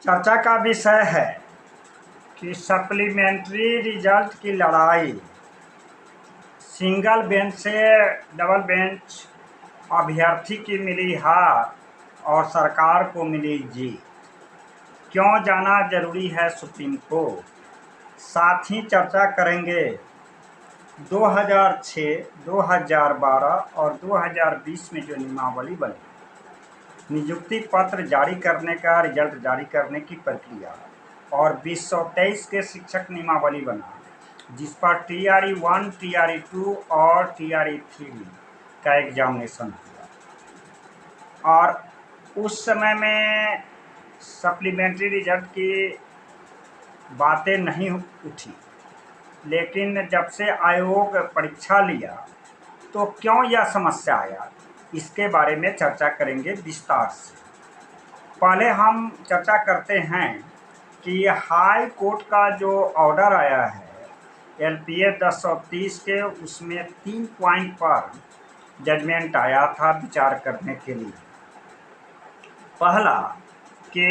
चर्चा का विषय है कि सप्लीमेंट्री रिजल्ट की लड़ाई, सिंगल बेंच से डबल बेंच अभ्यर्थी की मिली हार और सरकार को मिली जीत। क्यों जाना जरूरी है सुप्रीम कोर्ट? साथ ही चर्चा करेंगे 2006, 2012 और 2020 में जो नियमावली बनी, नियुक्ति पत्र जारी करने का, रिजल्ट जारी करने की प्रक्रिया, और 2023 के शिक्षक नियमावली बना जिस पर TRE 1, TRE 2 और TRE 3 का एग्जामिनेशन हुआ। और उस समय में सप्लीमेंट्री रिजल्ट की बातें नहीं उठी, लेकिन जब से आयोग परीक्षा लिया तो क्यों यह समस्या आया, इसके बारे में चर्चा करेंगे विस्तार से। पहले हम चर्चा करते हैं कि हाई कोर्ट का जो ऑर्डर आया है LPA 1030 के, उसमें 3 पॉइंट पर जजमेंट आया था विचार करने के लिए। पहला कि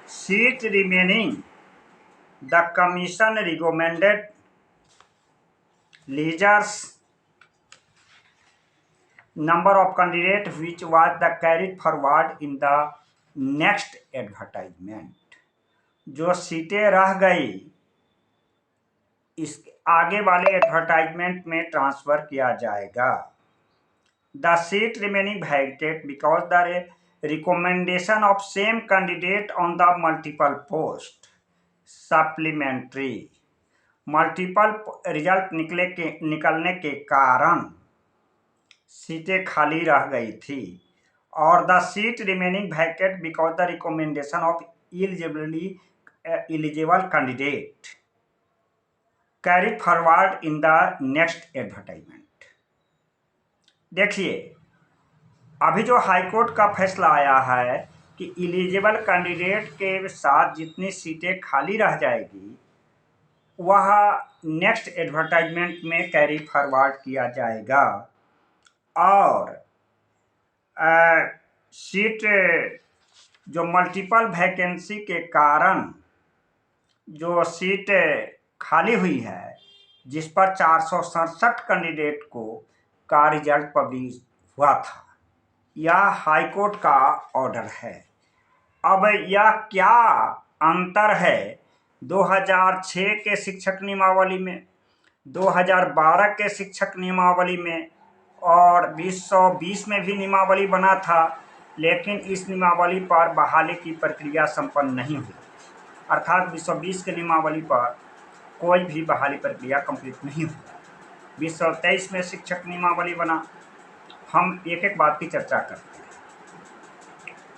seat remaining the commission recommended lizards number of candidate which was the carried forward in the next advertisement. जो सीटें रह गई इस आगे वाले एडवर्टाइजमेंट में ट्रांसफर किया जाएगा। The seat remaining vacant because the recommendation of same candidate on the multiple post. Supplementary multiple result निकलने के कारण सीटें खाली रह गई थी, और the seat remaining vacant because the recommendation of eligible candidate carry forward in the next advertisement. देखिए, अभी जो हाईकोर्ट का फैसला आया है कि एलिजिबल कैंडिडेट के साथ जितनी सीटें खाली रह जाएगी वह नेक्स्ट एडवर्टाइजमेंट में कैरी फॉरवर्ड किया जाएगा, और सीट जो मल्टीपल वैकेंसी के कारण जो सीट खाली हुई है, जिस पर 467 कैंडिडेट का रिजल्ट पब्लिश हुआ था, यह हाईकोर्ट का ऑर्डर है। अब यह क्या अंतर है 2006 के शिक्षक नियमावली में, 2012 के शिक्षक नियमावली में, और 2020 में भी नियमावली बना था, लेकिन इस नियमावली पर बहाली की प्रक्रिया संपन्न नहीं हुई। अर्थात 2020 के नियमावली पर कोई भी बहाली प्रक्रिया कंप्लीट नहीं हुई। 2023 में शिक्षक नियमावली बना। हम एक एक बात की चर्चा करते हैं।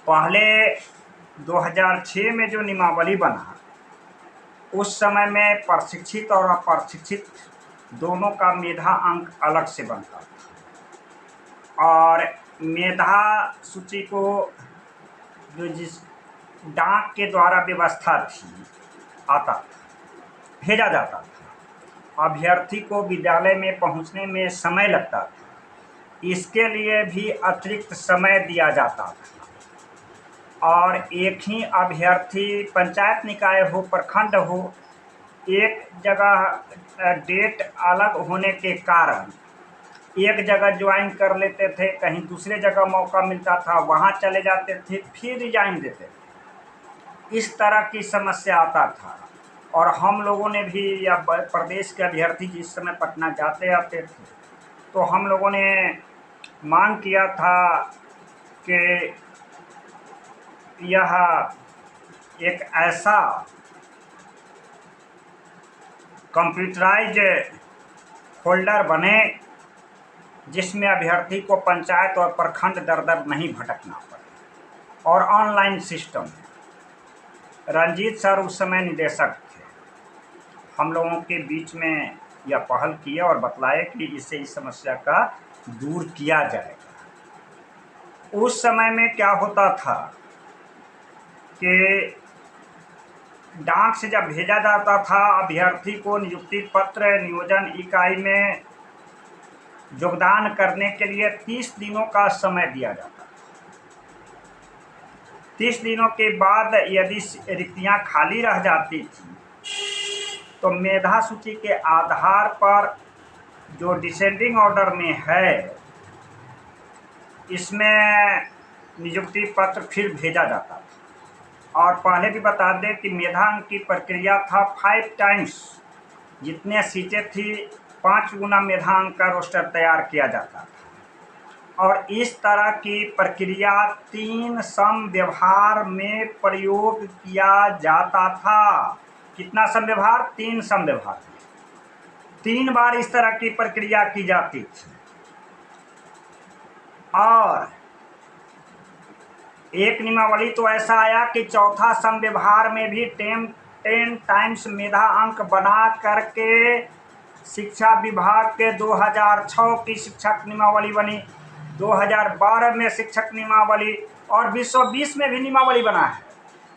पहले 2006 में जो नियमावली बना, उस समय में प्रशिक्षित और अप्रशिक्षित दोनों का मेधा अंक अलग से बनता था, और मेधा सूची को जो जिस डाक के द्वारा व्यवस्था थी आता था, भेजा जाता था। अभ्यर्थी को विद्यालय में पहुंचने में समय लगता था, इसके लिए भी अतिरिक्त समय दिया जाता था, और एक ही अभ्यर्थी पंचायत निकाय हो, प्रखंड हो, एक जगह डेट अलग होने के कारण एक जगह ज्वाइन कर लेते थे, कहीं दूसरे जगह मौका मिलता था वहाँ चले जाते थे, फिर रिजाइन देते थे। इस तरह की समस्या आता था, और हम लोगों ने भी, या प्रदेश के अभ्यर्थी जिस समय पटना जाते आते थे, तो हम लोगों ने मांग किया था कि यह एक ऐसा कंप्यूटराइज फोल्डर बने जिसमें अभ्यर्थी को पंचायत और प्रखंड दर दर नहीं भटकना पड़े, और ऑनलाइन सिस्टम है। रंजीत सर उस समय निदेशक थे, हम लोगों के बीच में यह पहल किए और बतलाए कि इससे इस समस्या का दूर किया जाएगा। उस समय में क्या होता था कि डाक से जब भेजा जाता था अभ्यर्थी को नियुक्ति पत्र, नियोजन इकाई में योगदान करने के लिए 30 दिनों का समय दिया जाता था। 30 दिनों के बाद यदि रिक्तियां खाली रह जाती थी तो मेधा सूची के आधार पर जो डिसेंडिंग ऑर्डर में है इसमें नियुक्ति पत्र फिर भेजा जाता था। और पहले भी बता दें कि मेधांक की प्रक्रिया था 5 टाइम्स, जितने सीटें थी 5 गुना मेधांक का रोस्टर तैयार किया जाता था। और इस तरह की प्रक्रिया 3 सम व्यवहार में प्रयोग किया जाता था। कितना सम व्यवहार? 3 सम व्यवहार। 3 बार इस तरह की प्रक्रिया की जाती थी। और एक नियमावली तो ऐसा आया कि चौथा सम व्यवहार में भी 10 टाइम्स मेधा अंक बना करके शिक्षा विभाग के 2006 की शिक्षक नियमावली बनी, 2012 में शिक्षक नियमावली और 2020 में भी नियमावली बना है।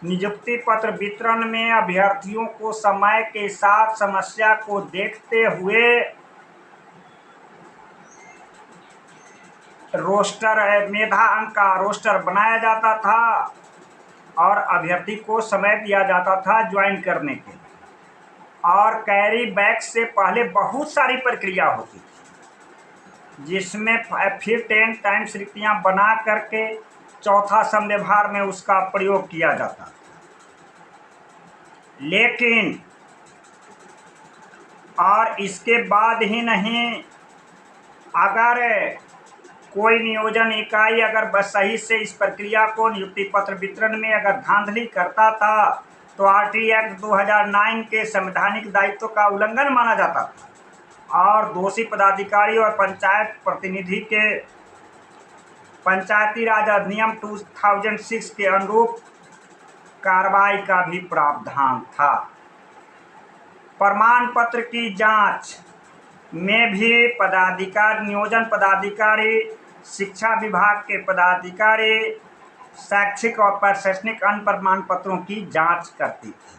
नियुक्ति पत्र वितरण में अभ्यर्थियों को समय के साथ समस्या को देखते हुए रोस्टर, मेधा अंक का रोस्टर बनाया जाता था और अभ्यर्थी को समय दिया जाता था ज्वाइन करने के लिए। और कैरी बैक से पहले बहुत सारी प्रक्रिया होती थी जिसमें फिर 10 टाइम्स रिक्तियां बना करके चौथा सम व्यवहार में उसका प्रयोग किया जाता था। लेकिन और इसके बाद ही नहीं, अगर कोई नियोजन इकाई अगर सही से इस प्रक्रिया को नियुक्ति पत्र वितरण में अगर धांधली करता था तो आरटी एक्ट 2009 के संवैधानिक दायित्व का उल्लंघन माना जाता था और दोषी पदाधिकारी और पंचायत प्रतिनिधि के पंचायती राज अधिनियम 2006 के अनुरूप कार्रवाई का भी प्रावधान था। प्रमाण पत्र की जांच में भी पदाधिकारी, नियोजन पदाधिकारी, शिक्षा विभाग के पदाधिकारी शैक्षिक और प्रशासनिक अन्य प्रमाण पत्रों की जांच करती थी।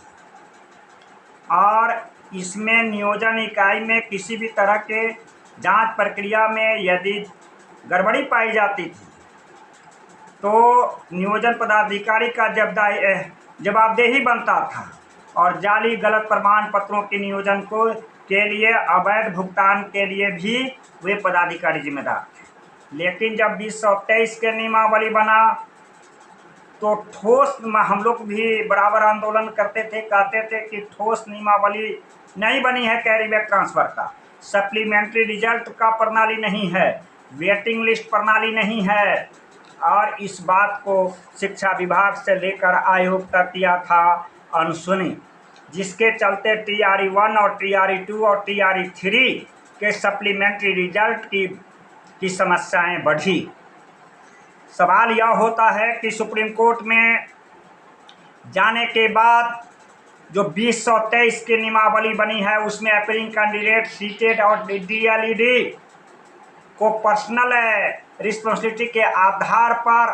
और इसमें नियोजन इकाई में किसी भी तरह के जांच प्रक्रिया में यदि गड़बड़ी पाई जाती थी तो नियोजन पदाधिकारी का जवाबदेही बनता था और जाली गलत प्रमाण पत्रों के नियोजन के लिए अवैध भुगतान के लिए भी वे पदाधिकारी जिम्मेदार थे। लेकिन जब 2023 के नियमावली बना तो ठोस, हम लोग भी बराबर आंदोलन करते थे, कहते थे कि ठोस नियमावली नहीं बनी है कैरी बैक ट्रांसफर का, सप्लीमेंट्री रिजल्ट का प्रणाली नहीं है, वेटिंग लिस्ट प्रणाली नहीं है। और इस बात को शिक्षा विभाग से लेकर आयोग तक किया था अनसुनी, जिसके चलते TRE 1 और TRE 2 और TRE 3 के सप्लीमेंट्री रिजल्ट की समस्याएं बढ़ी। सवाल यह होता है कि सुप्रीम कोर्ट में जाने के बाद जो 2023 की नियमावली बनी है उसमें अपीयरिंग कैंडिडेट सीटेड और DLED को पर्सनल रिस्पॉन्सिबिलिटी के आधार पर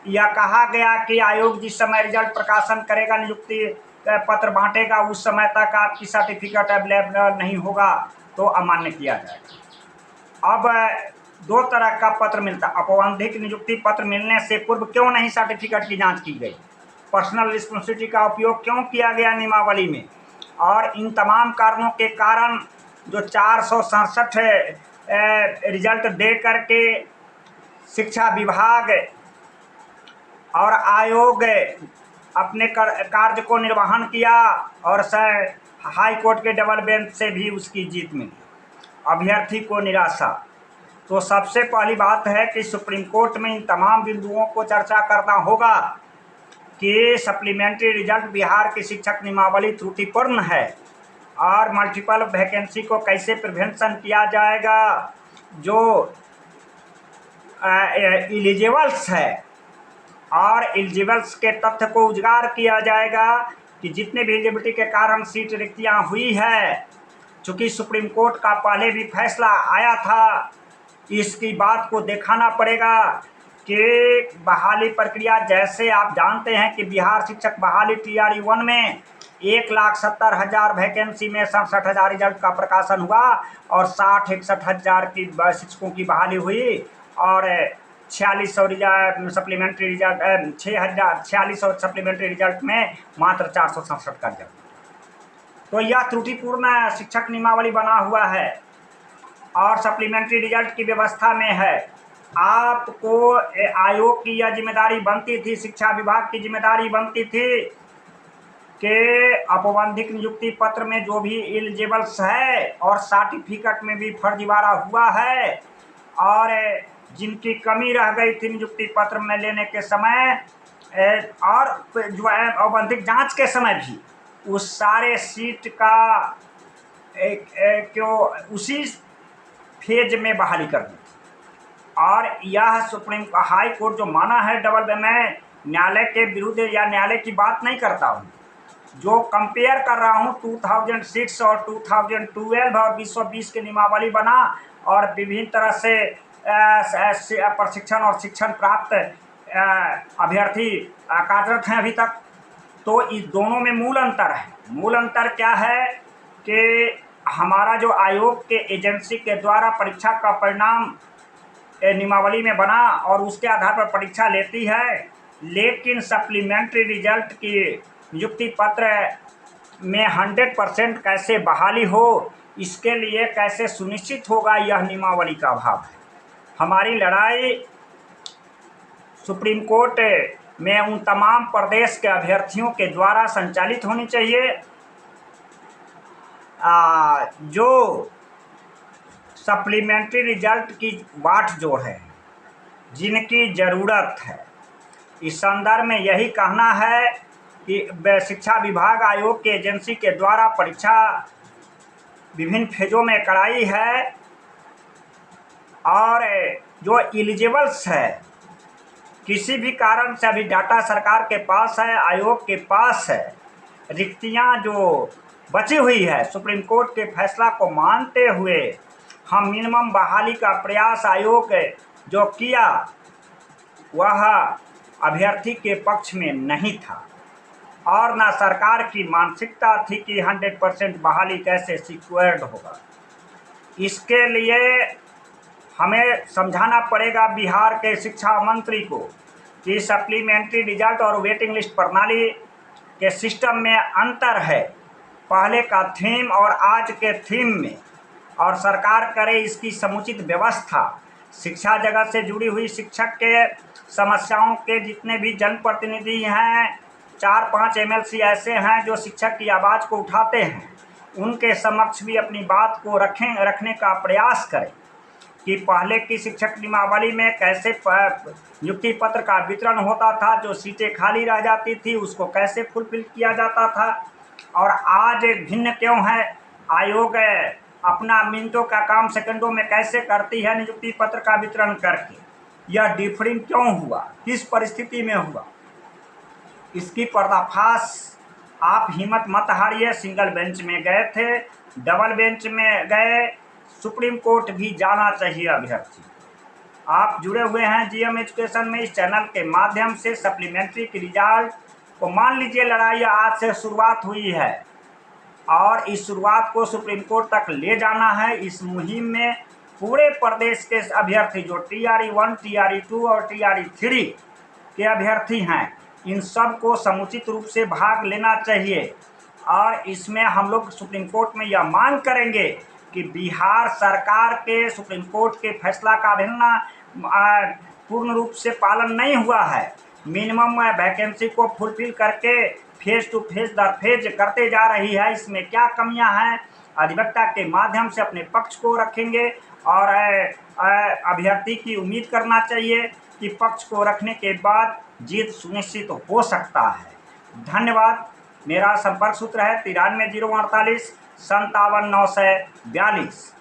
यह कहा गया कि आयोग जिस समय रिजल्ट प्रकाशन करेगा, नियुक्ति पत्र बांटेगा, उस समय तक आपकी सर्टिफिकेट अवेलेबल नहीं होगा तो अमान्य किया जाएगा। अब 2 तरह का पत्र मिलता, औपबंधिक नियुक्ति पत्र मिलने से पूर्व क्यों नहीं सर्टिफिकेट की जांच की गई, पर्सनल रिस्पॉन्सिबिलिटी का उपयोग क्यों किया गया नियमावली में, और इन तमाम कारणों के कारण जो 467 रिजल्ट दे करके शिक्षा विभाग और आयोग अपने कार्य को निर्वहन किया और हाई कोर्ट के डबल बेंच से भी उसकी जीत मिली। अभ्यर्थी को निराशा। तो सबसे पहली बात है कि सुप्रीम कोर्ट में इन तमाम बिंदुओं को चर्चा करना होगा कि सप्लीमेंट्री रिजल्ट बिहार की शिक्षक नियमावली त्रुटिपूर्ण है और मल्टीपल वैकेंसी को कैसे प्रिवेंशन किया जाएगा, जो एलिजिबल्स है और एलिजिबल्स के तथ्य को उजागर किया जाएगा कि जितने भी एलिजिबिलिटी के कारण सीट रिक्तियां हुई है, चूंकि सुप्रीम कोर्ट का पहले भी फैसला आया था, इसकी बात को दिखाना पड़ेगा कि बहाली प्रक्रिया, जैसे आप जानते हैं कि बिहार शिक्षक बहाली TRE 1 में 1,70,000 वैकेंसी में 67,000 रिजल्ट का प्रकाशन हुआ और 60-61 हज़ार की शिक्षकों की बहाली हुई और 4600 सप्लीमेंट्री रिजल्ट, 4600 सप्लीमेंट्री रिजल्ट में मात्र 467 का रिजल्ट। तो यह त्रुटिपूर्ण शिक्षक नियमावली बना हुआ है और सप्लीमेंट्री रिजल्ट की व्यवस्था में है। आपको आयोग की यह जिम्मेदारी बनती थी, शिक्षा विभाग की जिम्मेदारी बनती थी कि औपबंधिक नियुक्ति पत्र में जो भी एलिजिबल्स है और सर्टिफिकेट में भी फर्जीवाड़ा हुआ है और जिनकी कमी रह गई थी नियुक्ति पत्र में लेने के समय और जो है औपबंधिक जांच के समय भी, उस सारे सीट का क्यों उसी फेज में बहाली कर दी। और यह सुप्रीम हाई कोर्ट जो माना है डबल, मैं न्यायालय के विरुद्ध या न्यायालय की बात नहीं करता हूँ, जो कंपेयर कर रहा हूँ 2006 और 2012 और 2020 की नियमावली बना और विभिन्न तरह से प्रशिक्षण और शिक्षण प्राप्त अभ्यर्थी कार्यरत हैं अभी तक। तो इस दोनों में मूल अंतर है। मूल अंतर क्या है कि हमारा जो आयोग के एजेंसी के द्वारा परीक्षा का परिणाम नियमावली में बना और उसके आधार पर परीक्षा लेती है, लेकिन सप्लीमेंट्री रिजल्ट की नियुक्ति पत्र में 100% कैसे बहाली हो, इसके लिए कैसे सुनिश्चित होगा, यह नियमावली का अभाव है। हमारी लड़ाई सुप्रीम कोर्ट में उन तमाम प्रदेश के अभ्यर्थियों के द्वारा संचालित होनी चाहिए जो सप्लीमेंट्री रिजल्ट की वाट जोड़ है, जिनकी ज़रूरत है। इस संदर्भ में यही कहना है कि शिक्षा विभाग आयोग के एजेंसी के द्वारा परीक्षा विभिन्न फेजों में कराई है और जो एलिजिबल्स है किसी भी कारण से अभी डाटा सरकार के पास है, आयोग के पास है, रिक्तियां जो बची हुई है, सुप्रीम कोर्ट के फैसला को मानते हुए हम मिनिमम बहाली का प्रयास आयोग जो किया वह अभ्यर्थी के पक्ष में नहीं था और ना सरकार की मानसिकता थी कि 100% बहाली कैसे सिक्योर्ड होगा। इसके लिए हमें समझाना पड़ेगा बिहार के शिक्षा मंत्री को कि सप्लीमेंट्री रिजल्ट और वेटिंग लिस्ट प्रणाली के सिस्टम में अंतर है, पहले का थीम और आज के थीम में, और सरकार करे इसकी समुचित व्यवस्था। शिक्षा जगत से जुड़ी हुई शिक्षक के समस्याओं के जितने भी जनप्रतिनिधि हैं, 4-5 MLC ऐसे हैं जो शिक्षक की आवाज़ को उठाते हैं, उनके समक्ष भी अपनी बात को रखने का प्रयास करें कि पहले की शिक्षक नियमावली में कैसे नियुक्ति पत्र का वितरण होता था, जो सीटें खाली रह जाती थी उसको कैसे फुलफिल किया जाता था, और आज भिन्न क्यों है। आयोग अपना मिनटों का काम सेकंडों में कैसे करती है नियुक्ति पत्र का वितरण करके, यह डिफरिंग क्यों हुआ, किस परिस्थिति में हुआ, इसकी पर्दाफाश आप हिम्मत मत हारिए। सिंगल बेंच में गए थे, डबल बेंच में गए, सुप्रीम कोर्ट भी जाना चाहिए अभ्यर्थी। आप जुड़े हुए हैं GM एजुकेशन में, इस चैनल के माध्यम से सप्लीमेंट्री की रिजल्ट को मान लीजिए लड़ाई आज से शुरुआत हुई है और इस शुरुआत को सुप्रीम कोर्ट तक ले जाना है। इस मुहिम में पूरे प्रदेश के अभ्यर्थी जो TRE 1, TRE 2 और TRE 3 के अभ्यर्थी हैं, इन सब को समुचित रूप से भाग लेना चाहिए और इसमें हम लोग सुप्रीम कोर्ट में यह मांग करेंगे कि बिहार सरकार के सुप्रीम कोर्ट के फैसला का पूर्ण रूप से पालन नहीं हुआ है। मिनिमम वैकेंसी को फुलफिल करके फेज टू फेज दर फेज करते जा रही है। इसमें क्या कमियां हैं, अधिवक्ता के माध्यम से अपने पक्ष को रखेंगे और अभ्यर्थी की उम्मीद करना चाहिए कि पक्ष को रखने के बाद जीत सुनिश्चित हो सकता है। धन्यवाद। मेरा संपर्क सूत्र है 93 048 57 942।